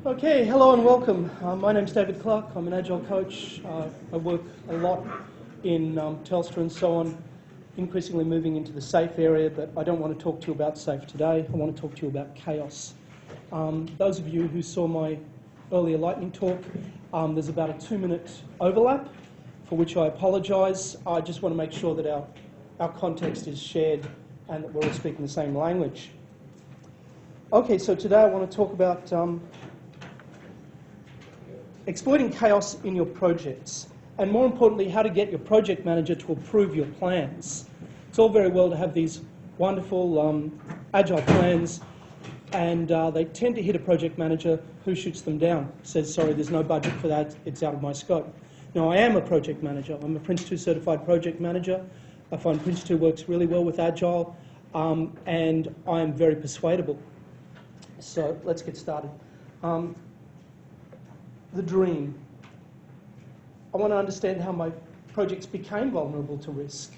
Okay, hello and welcome. My name's David Clarke. I'm an Agile coach. I work a lot in Telstra and so on, increasingly moving into the SAFE area, but I don't want to talk to you about SAFE today. I want to talk to you about chaos. Those of you who saw my earlier lightning talk, there's about a 2-minute overlap, for which I apologise. I just want to make sure that our context is shared and that we're all speaking the same language. Okay, so today I want to talk about exploiting chaos in your projects, and more importantly, how to get your project manager to approve your plans. It's all very well to have these wonderful agile plans, and they tend to hit a project manager who shoots them down, says, sorry, there's no budget for that, it's out of my scope. Now, I am a project manager. I'm a Prince 2 certified project manager. I find Prince 2 works really well with agile, and I am very persuadable. So let's get started. The dream. I want to understand how my projects became vulnerable to risk.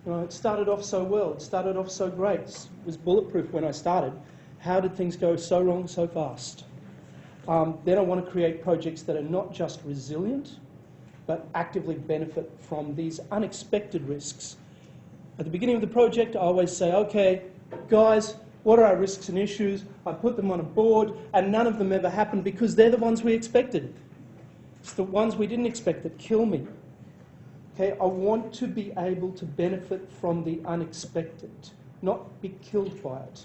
It started off so well, it started off so great, it was bulletproof when I started. How did things go so wrong so fast? Then I want to create projects that are not just resilient, but actively benefit from these unexpected risks. At the beginning of the project, I always say, okay, guys, what are our risks and issues? I put them on a board, and none of them ever happened because they're the ones we expected. It's the ones we didn't expect that kill me. Okay, I want to be able to benefit from the unexpected, not be killed by it.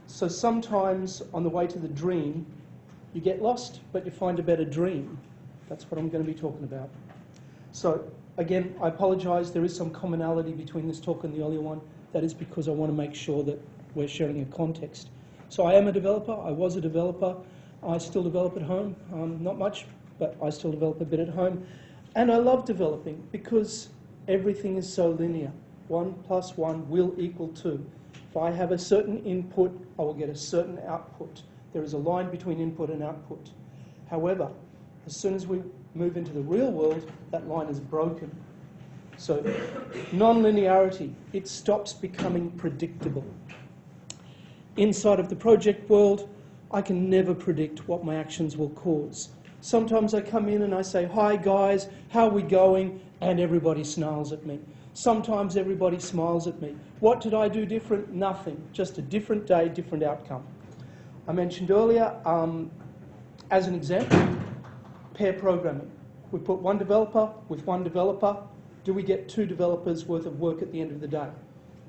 So sometimes on the way to the dream, you get lost, but you find a better dream. That's what I'm going to be talking about. So again, I apologise, there is some commonality between this talk and the earlier one. That is because I want to make sure that we're sharing a context. So I am a developer. I was a developer. I still develop at home. Not much, but I still develop a bit at home. And I love developing because everything is so linear. 1 + 1 will equal 2. If I have a certain input, I will get a certain output. There is a line between input and output. However, as soon as we move into the real world, that line is broken. So, non-linearity, it stops becoming predictable. Inside of the project world, I can never predict what my actions will cause. Sometimes I come in and I say, hi guys, how are we going? And everybody snarls at me. Sometimes everybody smiles at me. What did I do different? Nothing. Just a different day, different outcome. I mentioned earlier, as an example, pair programming. We put one developer with one developer. Do we get 2 developers worth of work at the end of the day?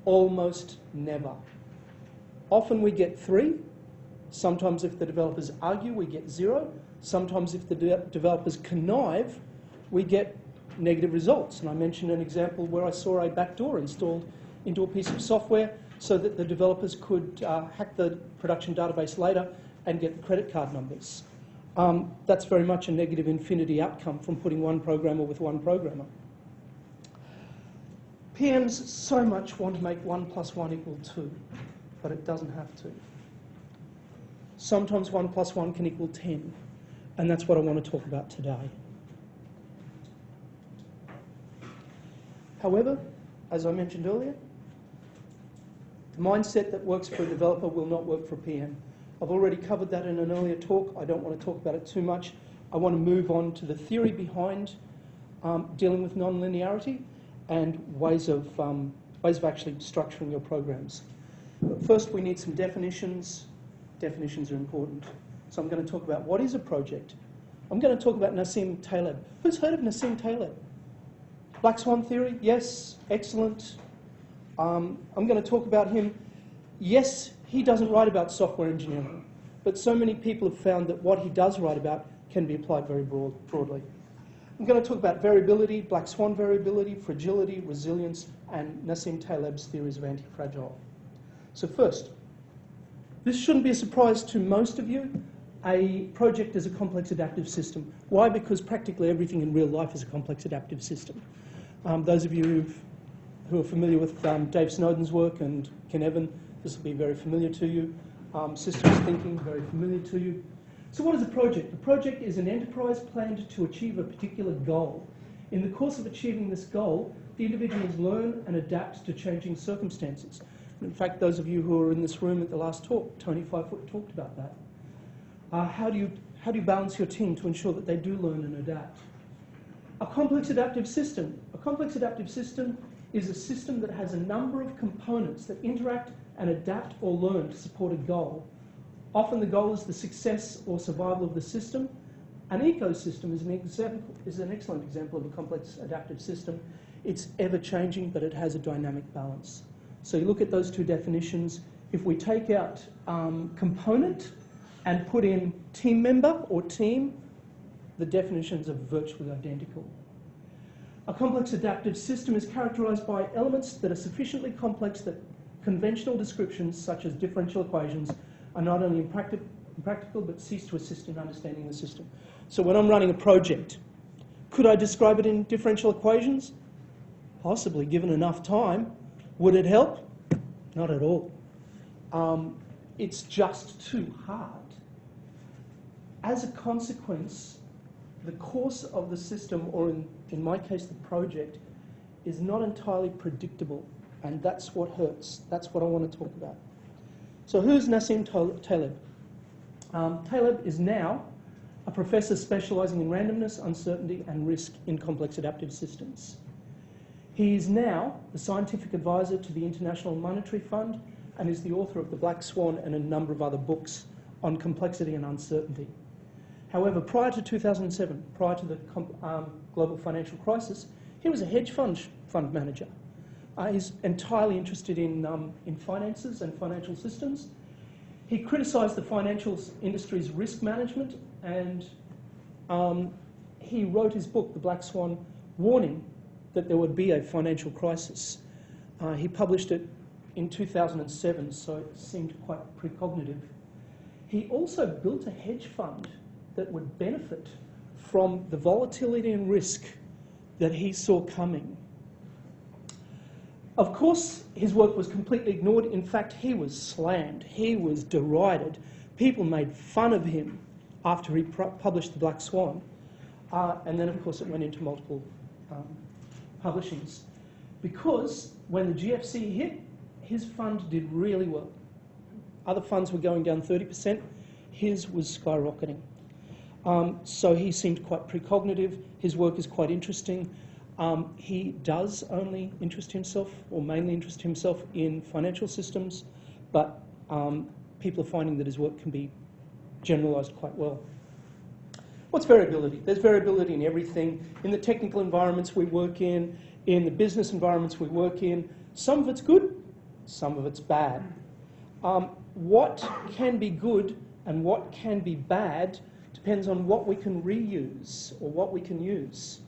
Almost never. Often we get 3. Sometimes if the developers argue, we get 0. Sometimes if the developers connive, we get negative results. And I mentioned an example where I saw a backdoor installed into a piece of software so that the developers could hack the production database later and get the credit card numbers. That's very much a negative infinity outcome from putting one programmer with one programmer. PMs so much want to make 1 + 1 = 2, but it doesn't have to. Sometimes 1 + 1 can equal 10, and that's what I want to talk about today. However, as I mentioned earlier, the mindset that works for a developer will not work for a PM. I've already covered that in an earlier talk. I don't want to talk about it too much. I want to move on to the theory behind dealing with non-linearity and ways of actually structuring your programs. But first, we need some definitions. Definitions are important. So I'm going to talk about what is a project. I'm going to talk about Nassim Taleb. Who's heard of Nassim Taleb? Black Swan theory? Yes, excellent. I'm going to talk about him. Yes, he doesn't write about software engineering, but so many people have found that what he does write about can be applied very broadly. I'm going to talk about variability, Black Swan variability, fragility, resilience, and Nassim Taleb's theories of anti-fragile. So first, this shouldn't be a surprise to most of you. A project is a complex adaptive system. Why? Because practically everything in real life is a complex adaptive system. Those of you who are familiar with Dave Snowden's work and Ken Evan, this will be very familiar to you. Systems thinking, very familiar to you. So what is a project? A project is an enterprise planned to achieve a particular goal. In the course of achieving this goal, the individuals learn and adapt to changing circumstances. In fact, those of you who were in this room at the last talk, Tony 5 Foot talked about that. How do you balance your team to ensure that they do learn and adapt? A complex adaptive system. A complex adaptive system is a system that has a number of components that interact and adapt or learn to support a goal. Often the goal is the success or survival of the system. An ecosystem is an excellent example of a complex adaptive system. It's ever-changing, but it has a dynamic balance. So you look at those two definitions. If we take out component and put in team member or team, the definitions are virtually identical. A complex adaptive system is characterised by elements that are sufficiently complex that conventional descriptions, such as differential equations, are not only impractical but cease to assist in understanding the system. So when I'm running a project, could I describe it in differential equations? Possibly, given enough time. Would it help? Not at all. It's just too hard. As a consequence, the course of the system, or in my case the project, is not entirely predictable, and that's what hurts. That's what I want to talk about. So who's Nassim Taleb? Taleb is now a professor specialising in randomness, uncertainty and risk in complex adaptive systems. He is now the scientific advisor to the International Monetary Fund and is the author of The Black Swan and a number of other books on complexity and uncertainty. However, prior to 2007, prior to the global financial crisis, he was a hedge fund manager. He's entirely interested in finances and financial systems. He criticised the financial industry's risk management, and he wrote his book, The Black Swan, warning that there would be a financial crisis. He published it in 2007, so it seemed quite precognitive. He also built a hedge fund that would benefit from the volatility and risk that he saw coming. Of course, his work was completely ignored. In fact, he was slammed. He was derided. People made fun of him after he published The Black Swan. And then, of course, it went into multiple publishings. Because when the GFC hit, his fund did really well. Other funds were going down 30%. His was skyrocketing. So he seemed quite precognitive. His work is quite interesting. He does only interest himself, or mainly interest himself, in financial systems, but people are finding that his work can be generalised quite well. What's variability? There's variability in everything. In the technical environments we work in the business environments we work in. Some of it's good, some of it's bad. What can be good and what can be bad depends on what we can reuse or what we can use.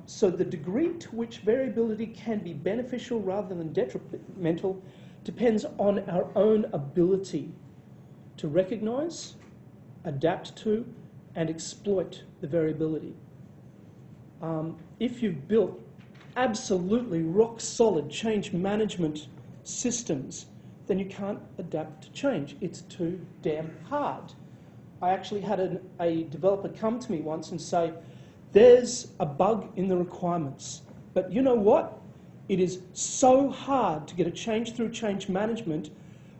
So the degree to which variability can be beneficial rather than detrimental depends on our own ability to recognise, adapt to, and exploit the variability. If you've built absolutely rock-solid change management systems, then you can't adapt to change. It's too damn hard. I actually had a developer come to me once and say, there's a bug in the requirements, but you know what? It is so hard to get a change through change management.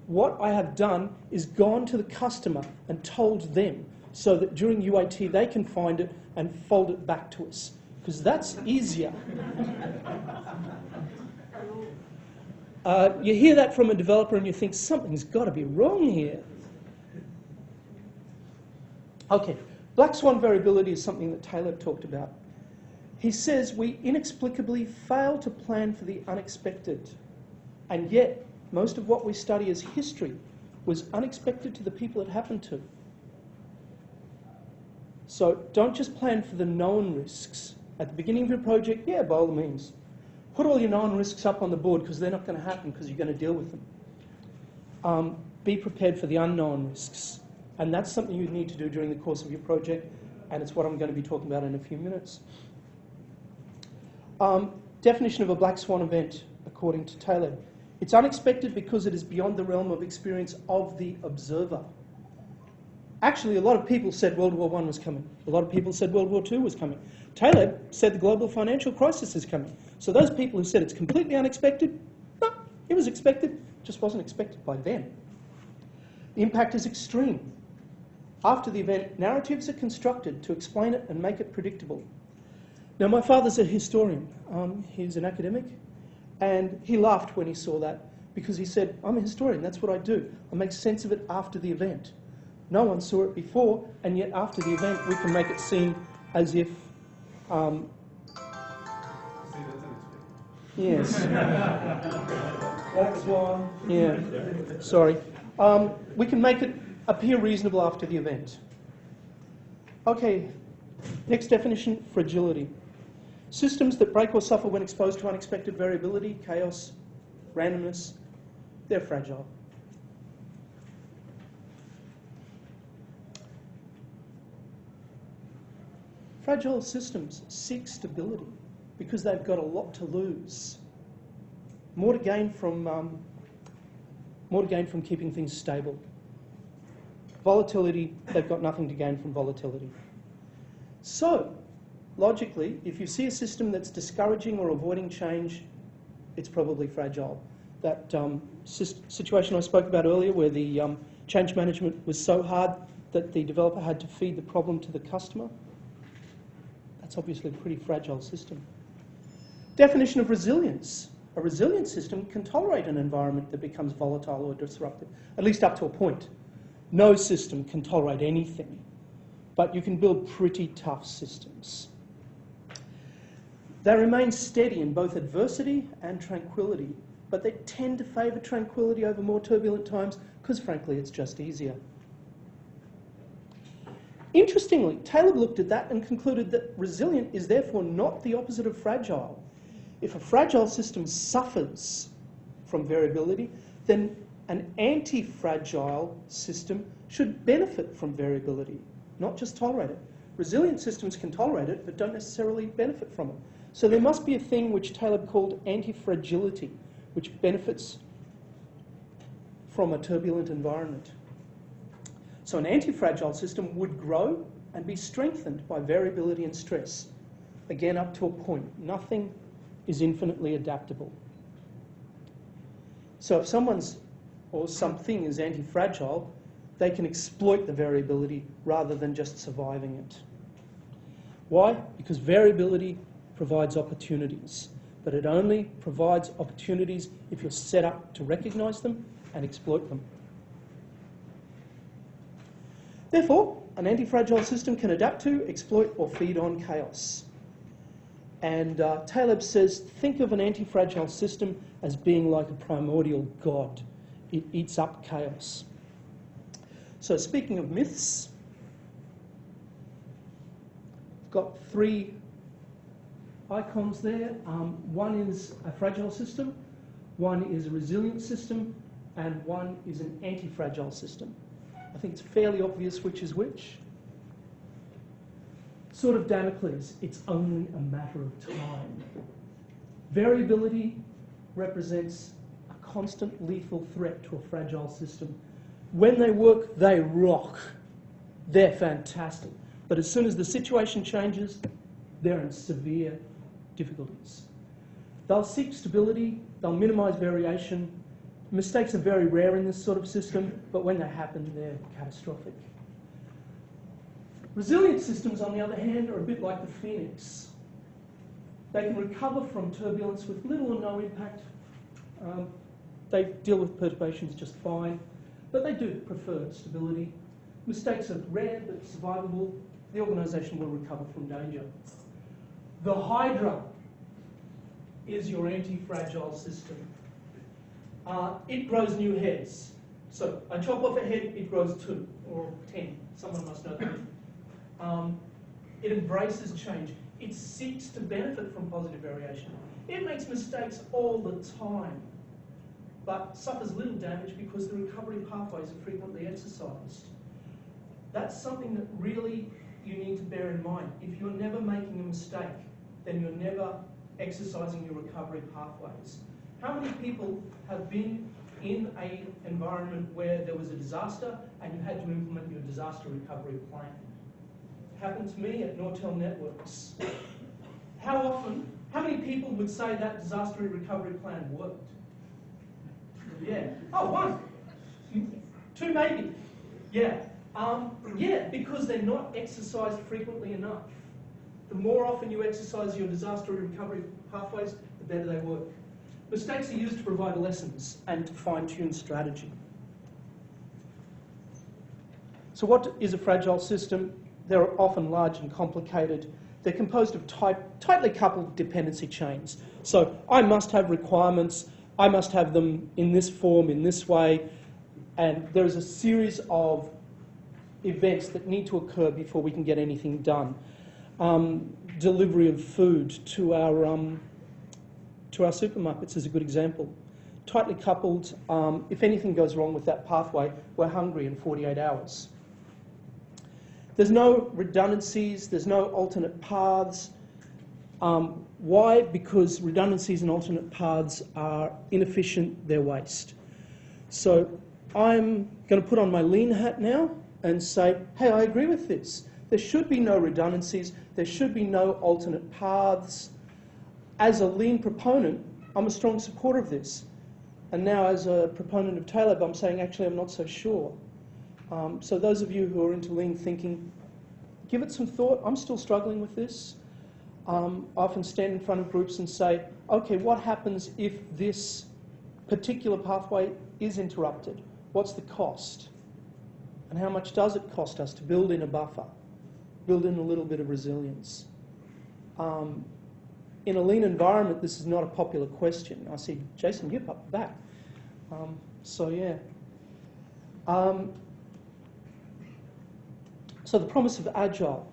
What I have done is gone to the customer and told them so that during UAT they can find it and fold it back to us, because that's easier. You hear that from a developer and you think something's got to be wrong here. Okay, black swan variability is something that Taleb talked about. He says we inexplicably fail to plan for the unexpected, and yet most of what we study as history was unexpected to the people it happened to. So don't just plan for the known risks. At the beginning of your project, yeah, by all means, put all your known risks up on the board because they're not going to happen because you're going to deal with them. Be prepared for the unknown risks. And that's something you need to do during the course of your project, and it's what I'm going to be talking about in a few minutes. Definition of a black swan event, according to Taleb. It's unexpected because it is beyond the realm of experience of the observer. Actually, a lot of people said World War I was coming. A lot of people said World War II was coming. Taleb said the global financial crisis is coming. So those people who said it's completely unexpected, no, it was expected, just wasn't expected by them. The impact is extreme. After the event, narratives are constructed to explain it and make it predictable. Now, my father's a historian. He's an academic, and he laughed when he saw that because he said, I'm a historian, that's what I do. I make sense of it after the event. No one saw it before, and yet after the event, we can make it seem as if... Yes. That's why. Yeah. Sorry. We can make it appear reasonable after the event. Okay. Next definition, fragility. Systems that break or suffer when exposed to unexpected variability, chaos, randomness, they're fragile. Fragile systems seek stability because they've got a lot to lose. More to gain from keeping things stable. Volatility, they've got nothing to gain from volatility. So, logically, if you see a system that's discouraging or avoiding change, it's probably fragile. That situation I spoke about earlier where the change management was so hard that the developer had to feed the problem to the customer, that's obviously a pretty fragile system. Definition of resilience. A resilient system can tolerate an environment that becomes volatile or disruptive, at least up to a point. No system can tolerate anything, but you can build pretty tough systems. They remain steady in both adversity and tranquility, but they tend to favour tranquility over more turbulent times because, frankly, it's just easier. Interestingly, Taylor looked at that and concluded that resilient is therefore not the opposite of fragile. If a fragile system suffers from variability, then an anti-fragile system should benefit from variability, not just tolerate it. Resilient systems can tolerate it, but don't necessarily benefit from it. So there must be a thing which Taylor called anti-fragility, which benefits from a turbulent environment. So an anti-fragile system would grow and be strengthened by variability and stress. Again, up to a point. Nothing is infinitely adaptable. So if someone's or something is anti-fragile, they can exploit the variability rather than just surviving it. Why? Because variability provides opportunities, but it only provides opportunities if you're set up to recognise them and exploit them. Therefore, an anti-fragile system can adapt to, exploit, or feed on chaos. And Taleb says, think of an anti-fragile system as being like a primordial god. It eats up chaos. So speaking of myths, I've got three icons there. One is a fragile system, one is a resilient system, and one is an anti-fragile system. I think it's fairly obvious which is which. Sort of Damocles, it's only a matter of time. Variability represents a constant lethal threat to a fragile system. When they work, they rock. They're fantastic. But as soon as the situation changes, they're in severe difficulties. They'll seek stability, they'll minimise variation. Mistakes are very rare in this sort of system, but when they happen, they're catastrophic. Resilient systems, on the other hand, are a bit like the phoenix. They can recover from turbulence with little or no impact. They deal with perturbations just fine, but they do prefer stability. Mistakes are rare but survivable. The organisation will recover from danger. The Hydra is your anti-fragile system. It grows new heads. So I chop off a head, it grows 2 or 10. Someone must know that. It embraces change. It seeks to benefit from positive variation. It makes mistakes all the time, but suffers little damage because the recovery pathways are frequently exercised. That's something that really you need to bear in mind. If you're never making a mistake, then you're never exercising your recovery pathways. How many people have been in an environment where there was a disaster and you had to implement your disaster recovery plan? It happened to me at Nortel Networks. How many people would say that disaster recovery plan worked? Yeah. Oh, 1. 2 maybe. Yeah. Yeah, because they're not exercised frequently enough. The more often you exercise your disaster recovery pathways, the better they work. Mistakes are used to provide lessons and to fine-tune strategy. So what is a fragile system? They're often large and complicated. They're composed of tightly coupled dependency chains. So I must have requirements, I must have them in this form, in this way, and there is a series of events that need to occur before we can get anything done. Delivery of food to our supermarkets is a good example. Tightly coupled, if anything goes wrong with that pathway, we're hungry in 48 hours. There's no redundancies, there's no alternate paths. Why? Because redundancies and alternate paths are inefficient, they're waste. So I'm going to put on my lean hat now and say, hey, I agree with this. There should be no redundancies, there should be no alternate paths. As a lean proponent, I'm a strong supporter of this. And now as a proponent of TALAB, I'm saying, actually, I'm not so sure. So those of you who are into lean thinking, give it some thought. I'm still struggling with this. I often stand in front of groups and say, okay, what happens if this particular pathway is interrupted? What's the cost? And how much does it cost us to build in a buffer, build in a little bit of resilience? In a lean environment, this is not a popular question. I see Jason Yip up the back. So yeah. So the promise of Agile.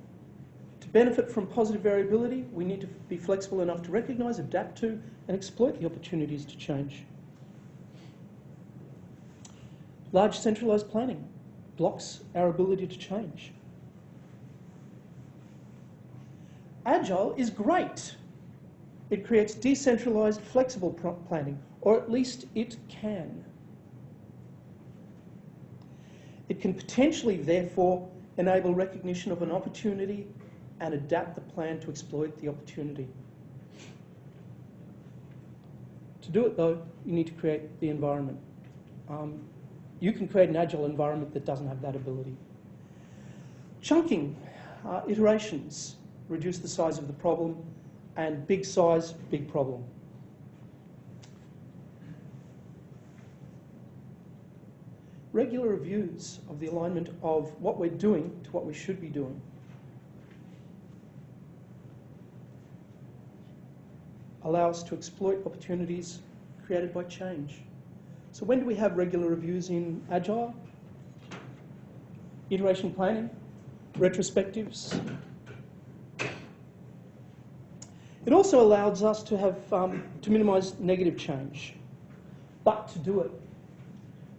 To benefit from positive variability, we need to be flexible enough to recognise, adapt to, and exploit the opportunities to change. Large centralised planning blocks our ability to change. Agile is great. It creates decentralised, flexible planning, or at least it can. It can potentially, therefore, enable recognition of an opportunity and adapt the plan to exploit the opportunity. To do it, though, you need to create the environment. You can create an agile environment that doesn't have that ability. Chunking, iterations, reduce the size of the problem, and big size, big problem. Regular reviews of the alignment of what we're doing to what we should be doing. Allow us to exploit opportunities created by change. So when do we have regular reviews in Agile? Iteration planning, retrospectives. It also allows us to have to minimise negative change. But to do it,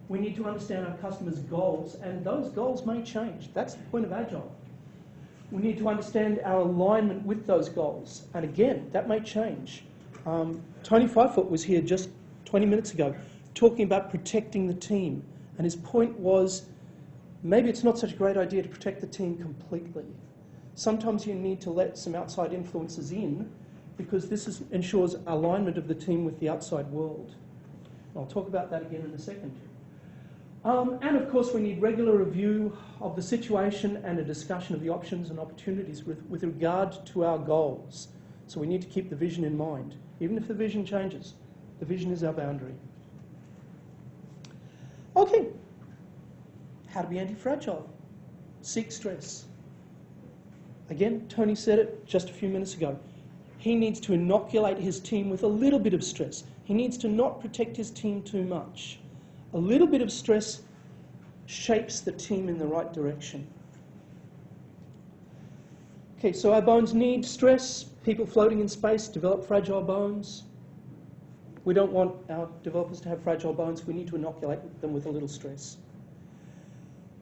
we need to understand our customers' goals, and those goals may change. That's the point of Agile. We need to understand our alignment with those goals, and again, that may change. Tony Fivefoot was here just 20 minutes ago talking about protecting the team, and his point was maybe it's not such a great idea to protect the team completely. Sometimes you need to let some outside influences in because this ensures alignment of the team with the outside world. I'll talk about that again in a second. And of course we need regular review of the situation and a discussion of the options and opportunities with regard to our goals. So we need to keep the vision in mind. Even if the vision changes, the vision is our boundary. Okay, how to be anti-fragile. Seek stress. Again, Tony said it just a few minutes ago. He needs to inoculate his team with a little bit of stress. He needs to not protect his team too much. A little bit of stress shapes the team in the right direction. Okay, so our bones need stress. People floating in space develop fragile bones. We don't want our developers to have fragile bones. We need to inoculate them with a little stress.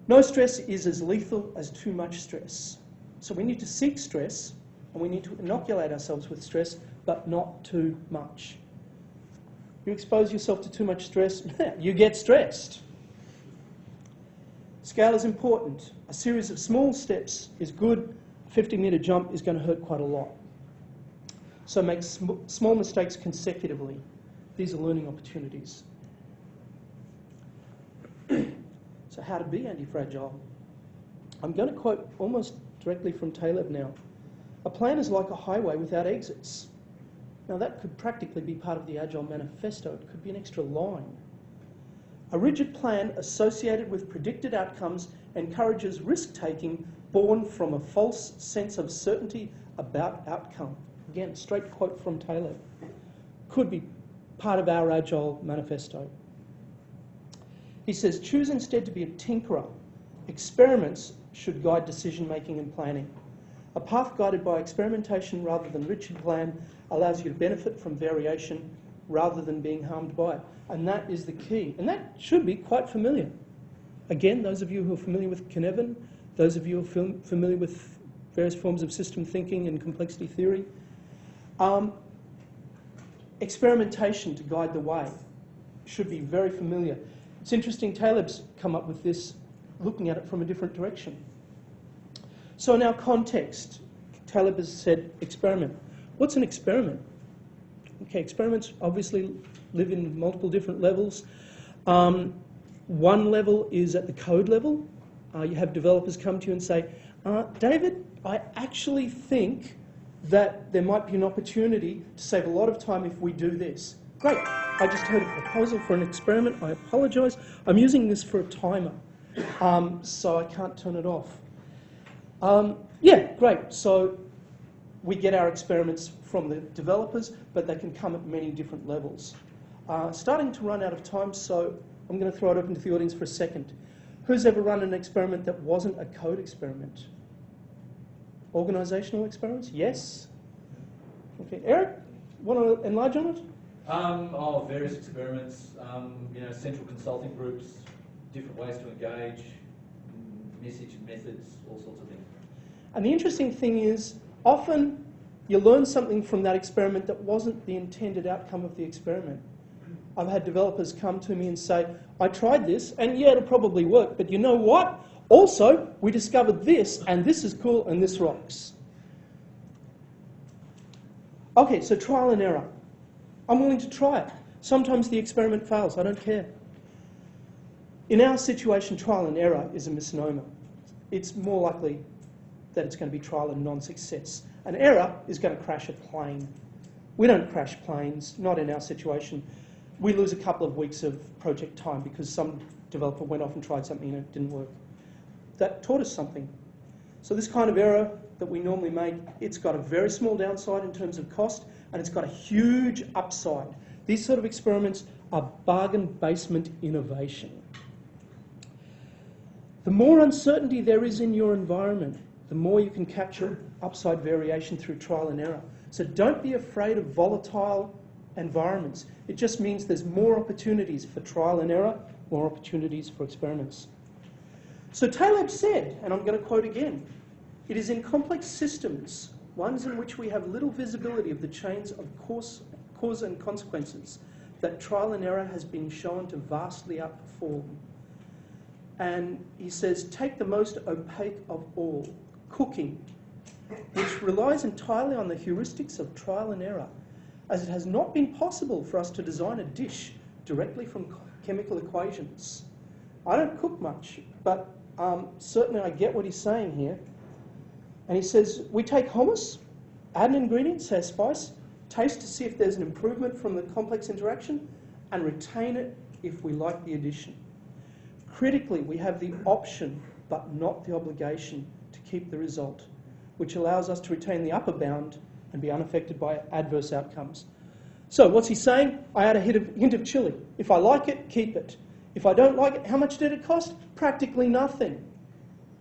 No stress is as lethal as too much stress. So we need to seek stress, and we need to inoculate ourselves with stress, but not too much. You expose yourself to too much stress, you get stressed. Scale is important. A series of small steps is good. A 50-metre jump is going to hurt quite a lot. So make small mistakes consecutively. These are learning opportunities. So how to be anti-fragile? I'm going to quote almost directly from Taleb now. A plan is like a highway without exits. Now that could practically be part of the Agile Manifesto. It could be an extra line. A rigid plan associated with predicted outcomes encourages risk-taking born from a false sense of certainty about outcome. Again, straight quote from Taleb. Could be part of our Agile Manifesto. He says, choose instead to be a tinkerer. Experiments should guide decision-making and planning. A path guided by experimentation rather than rigid plan allows you to benefit from variation rather than being harmed by it. And that is the key. And that should be quite familiar. Again, those of you who are familiar with Cynefin, those of you who are familiar with various forms of system thinking and complexity theory, experimentation to guide the way should be very familiar. It's interesting, Taleb's come up with this, looking at it from a different direction. So in our context, Taleb has said experiment. What's an experiment? Okay, experiments obviously live in multiple different levels. One level is at the code level. You have developers come to you and say, David, I actually think that there might be an opportunity to save a lot of time if we do this. Great, I just heard a proposal for an experiment. I apologise. I'm using this for a timer, so I can't turn it off. Yeah, great. So we get our experiments from the developers, but they can come at many different levels. Starting to run out of time, so I'm going to throw it open to the audience for a second. Who's ever run an experiment that wasn't a code experiment? Organisational experiments? Yes? Okay, Eric, want to enlarge on it? Various experiments, central consulting groups, different ways to engage, message and methods, all sorts of things. And the interesting thing is, often you learn something from that experiment that wasn't the intended outcome of the experiment. I've had developers come to me and say, I tried this, and yeah, it'll probably work, but you know what? Also, we discovered this, and this is cool, and this rocks. Okay, so trial and error. I'm willing to try it. Sometimes the experiment fails, I don't care. In our situation, trial and error is a misnomer. It's more likely that it's going to be trial and non-success. An error is going to crash a plane. We don't crash planes, not in our situation. We lose a couple of weeks of project time because some developer went off and tried something and it didn't work. That taught us something. So this kind of error that we normally make, it's got a very small downside in terms of cost, and it's got a huge upside. These sort of experiments are bargain basement innovation. The more uncertainty there is in your environment, the more you can capture upside variation through trial and error. So don't be afraid of volatile environments. It just means there's more opportunities for trial and error, more opportunities for experiments. So Taleb said, and I'm going to quote again, it is in complex systems, ones in which we have little visibility of the chains of cause and consequences, that trial and error has been shown to vastly outperform. And he says, take the most opaque of all, cooking, which relies entirely on the heuristics of trial and error, as it has not been possible for us to design a dish directly from chemical equations. I don't cook much, but certainly I get what he's saying here. And he says, we take hummus, add an ingredient, say a spice, taste to see if there's an improvement from the complex interaction, and retain it if we like the addition. Critically, we have the option, but not the obligation, to keep the result, which allows us to retain the upper bound and be unaffected by adverse outcomes. So what's he saying? I add a hint of chili. If I like it, keep it. If I don't like it, how much did it cost? Practically nothing.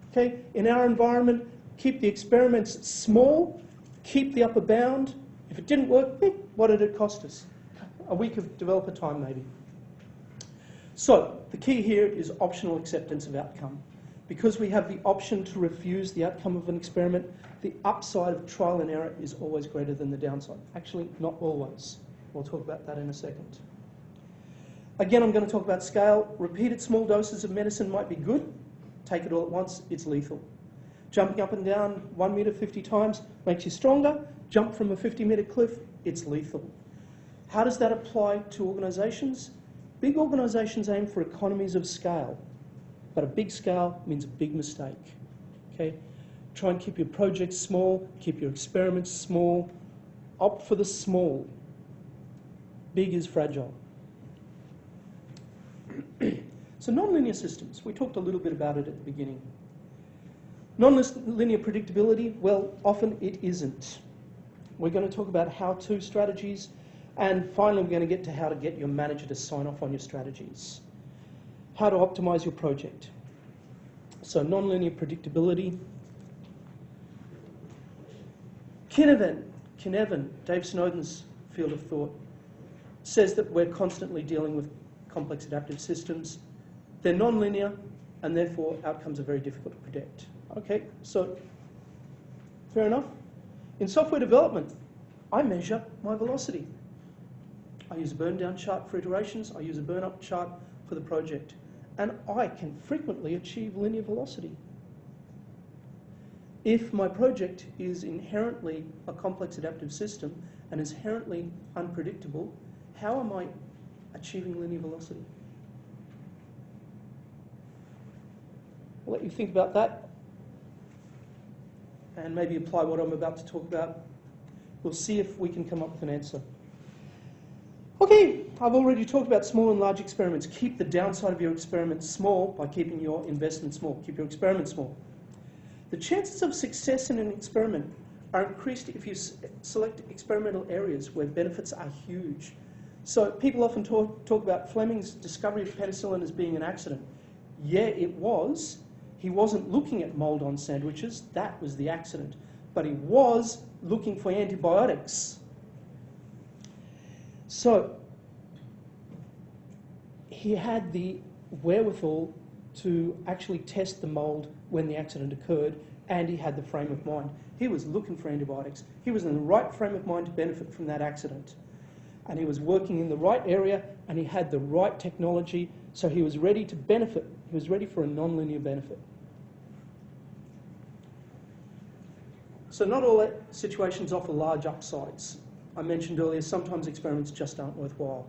Okay? In our environment, keep the experiments small, keep the upper bound. If it didn't work, what did it cost us? A week of developer time, maybe. So the key here is optional acceptance of outcome. Because we have the option to refuse the outcome of an experiment, the upside of trial and error is always greater than the downside. Actually, not always. We'll talk about that in a second. Again, I'm going to talk about scale. Repeated small doses of medicine might be good. Take it all at once, it's lethal. Jumping up and down 1 metre 50 times makes you stronger. Jump from a 50-metre cliff, it's lethal. How does that apply to organisations? Big organisations aim for economies of scale, but a big scale means a big mistake. Okay? Try and keep your projects small, keep your experiments small. Opt for the small. Big is fragile. So nonlinear systems, we talked a little bit about it at the beginning. Nonlinear predictability, well, often it isn't. We're going to talk about how-to strategies, and finally we're going to get to how to get your manager to sign off on your strategies. How to optimize your project. So nonlinear predictability. Kinevin, Dave Snowden's field of thought, says that we're constantly dealing with complex adaptive systems. They're nonlinear, and therefore outcomes are very difficult to predict. Okay, so fair enough. In software development, I measure my velocity. I use a burn down chart for iterations. I use a burn up chart for the project. And I can frequently achieve linear velocity. If my project is inherently a complex adaptive system and is inherently unpredictable, how am I achieving linear velocity? I'll let you think about that and maybe apply what I'm about to talk about. We'll see if we can come up with an answer. Okay, I've already talked about small and large experiments. Keep the downside of your experiments small by keeping your investment small. Keep your experiment small. The chances of success in an experiment are increased if you select experimental areas where benefits are huge. So people often talk about Fleming's discovery of penicillin as being an accident. Yeah, it was. He wasn't looking at mold on sandwiches. That was the accident. But he was looking for antibiotics. So he had the wherewithal to actually test the mold when the accident occurred, and he had the frame of mind. He was looking for antibiotics. He was in the right frame of mind to benefit from that accident. And he was working in the right area, and he had the right technology, so he was ready to benefit. He was ready for a nonlinear benefit. So not all situations offer large upsides. I mentioned earlier, sometimes experiments just aren't worthwhile.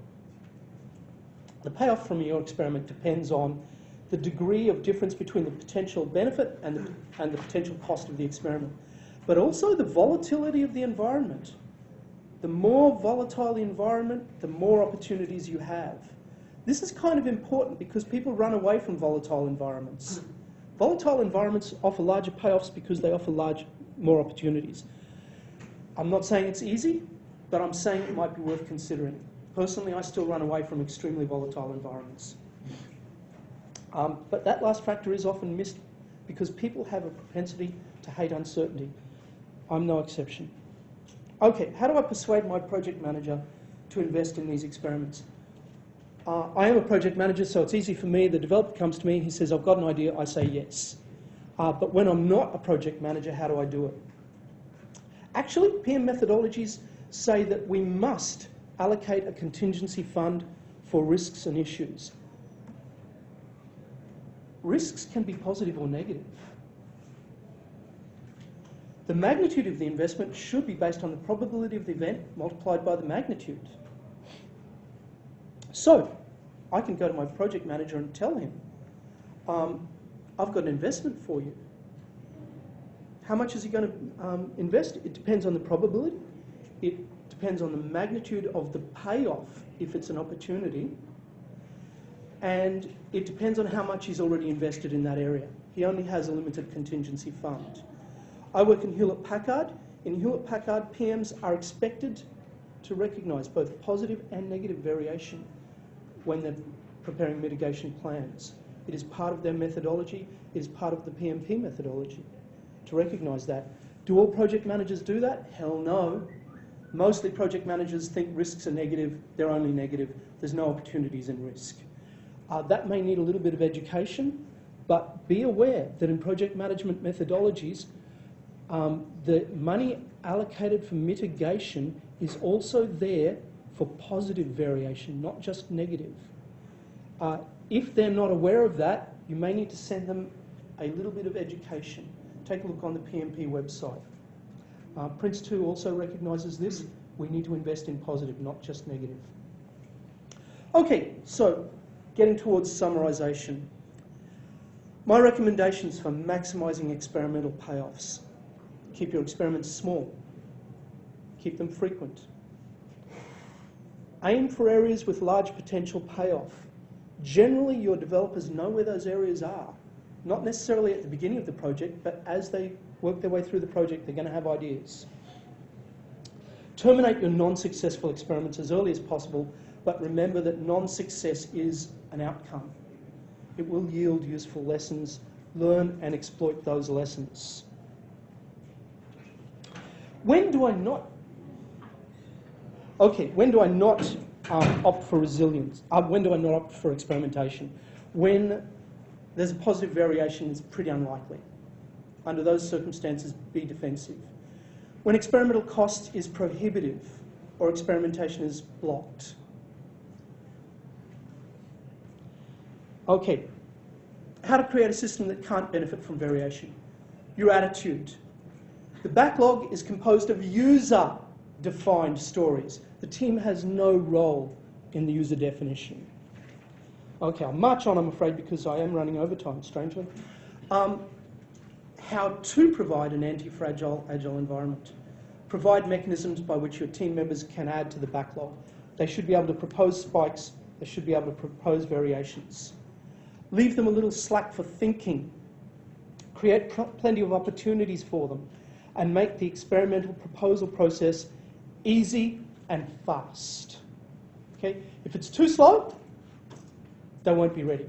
The payoff from your experiment depends on the degree of difference between the potential benefit and the potential cost of the experiment, but also the volatility of the environment. The more volatile the environment, the more opportunities you have. This is kind of important because people run away from volatile environments. Volatile environments offer larger payoffs because they offer more opportunities. I'm not saying it's easy, but I'm saying it might be worth considering. Personally, I still run away from extremely volatile environments. But that last factor is often missed because people have a propensity to hate uncertainty. I'm no exception. Okay, how do I persuade my project manager to invest in these experiments? I am a project manager, so it's easy for me. The developer comes to me, he says, I've got an idea, I say yes. But when I'm not a project manager, how do I do it? Actually, PM methodologies say that we must allocate a contingency fund for risks and issues. Risks can be positive or negative. The magnitude of the investment should be based on the probability of the event multiplied by the magnitude. So, I can go to my project manager and tell him, I've got an investment for you. How much is he going to invest? It depends on the probability. It depends on the magnitude of the payoff, if it's an opportunity. And it depends on how much he's already invested in that area. He only has a limited contingency fund. I work in Hewlett-Packard. In Hewlett-Packard, PMs are expected to recognise both positive and negative variation when they're preparing mitigation plans. It is part of their methodology. It is part of the PMP methodology to recognise that. Do all project managers do that? Hell no. Mostly project managers think risks are negative. They're only negative. There's no opportunities in risk. That may need a little bit of education, but be aware that in project management methodologies, the money allocated for mitigation is also there for positive variation, not just negative. If they're not aware of that, you may need to send them a little bit of education. Take a look on the PMP website. Prince 2 also recognises this. We need to invest in positive, not just negative. Okay, so getting towards summarisation. My recommendations for maximising experimental payoffs. Keep your experiments small. Keep them frequent. Aim for areas with large potential payoff. Generally, your developers know where those areas are. Not necessarily at the beginning of the project, but as they work their way through the project, they're going to have ideas. Terminate your non-successful experiments as early as possible, but remember that non-success is an outcome. It will yield useful lessons. Learn and exploit those lessons. When do I not? Okay, when do I not opt for resilience? When do I not opt for experimentation? When there's a positive variation, it's pretty unlikely. Under those circumstances, be defensive. When experimental cost is prohibitive or experimentation is blocked. Okay, how to create a system that can't benefit from variation. Your attitude. The backlog is composed of user-defined stories. The team has no role in the user definition. Okay, I'll march on, I'm afraid, because I am running over time, strangely. How to provide an anti-fragile, agile environment. Provide mechanisms by which your team members can add to the backlog. They should be able to propose spikes. They should be able to propose variations. Leave them a little slack for thinking. Create plenty of opportunities for them. And make the experimental proposal process easy and fast. Okay? If it's too slow, they won't be ready.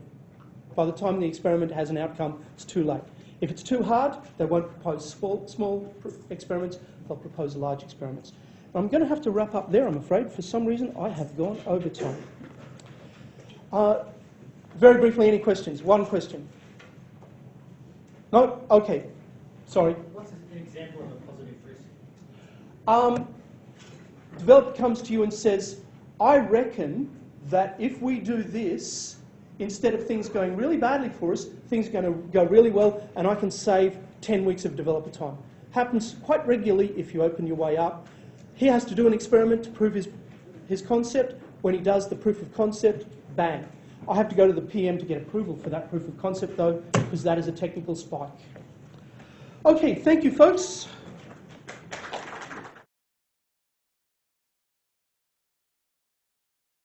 By the time the experiment has an outcome, it's too late. If it's too hard, they won't propose small experiments, they'll propose large experiments. I'm going to have to wrap up there, I'm afraid. For some reason, I have gone over time. Very briefly, any questions? One question. No? Okay. Sorry. What's an example of a positive risk? Developer comes to you and says, I reckon that if we do this, instead of things going really badly for us, things are going to go really well, and I can save 10 weeks of developer time. Happens quite regularly if you open your way up. He has to do an experiment to prove his concept. When he does the proof of concept, bang. I have to go to the PM to get approval for that proof of concept, though, because that is a technical spike. Okay, thank you, folks.